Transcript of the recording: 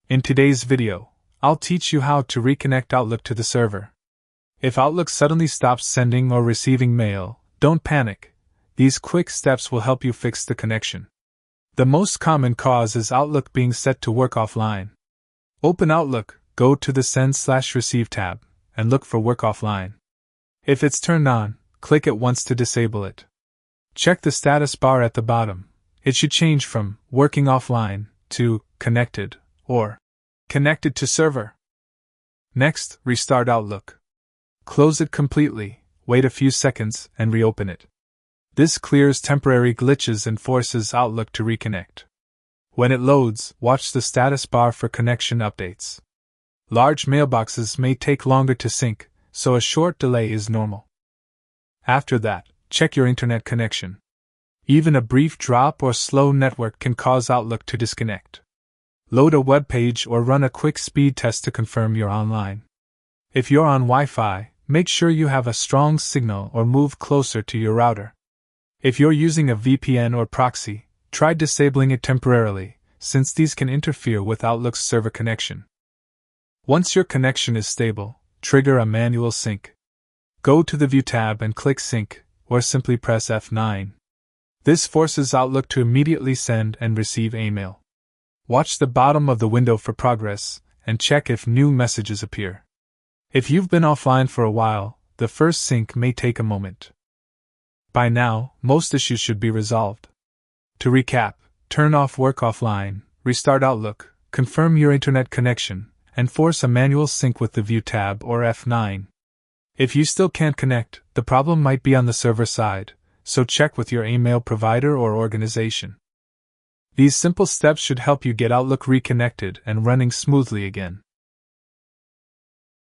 In today's video, I'll teach you how to reconnect Outlook to the server. If Outlook suddenly stops sending or receiving mail, don't panic. These quick steps will help you fix the connection. The most common cause is Outlook being set to work offline. Open Outlook, go to the Send/Receive tab, and look for Work Offline. If it's turned on, click it once to disable it. Check the status bar at the bottom. It should change from Working Offline to Connected or Connected to Server. Next, restart Outlook. Close it completely, wait a few seconds, and reopen it. This clears temporary glitches and forces Outlook to reconnect. When it loads, watch the status bar for connection updates. Large mailboxes may take longer to sync, so a short delay is normal. After that, check your internet connection. Even a brief drop or slow network can cause Outlook to disconnect. Load a web page or run a quick speed test to confirm you're online. If you're on Wi-Fi, make sure you have a strong signal or move closer to your router. If you're using a VPN or proxy, try disabling it temporarily, since these can interfere with Outlook's server connection. Once your connection is stable, trigger a manual sync. Go to the View tab and click Sync, or simply press F9. This forces Outlook to immediately send and receive email. Watch the bottom of the window for progress, and check if new messages appear. If you've been offline for a while, the first sync may take a moment. By now, most issues should be resolved. To recap, turn off Work Offline, restart Outlook, confirm your internet connection, and force a manual sync with the View tab or F9. If you still can't connect, the problem might be on the server side, so check with your email provider or organization. These simple steps should help you get Outlook reconnected and running smoothly again.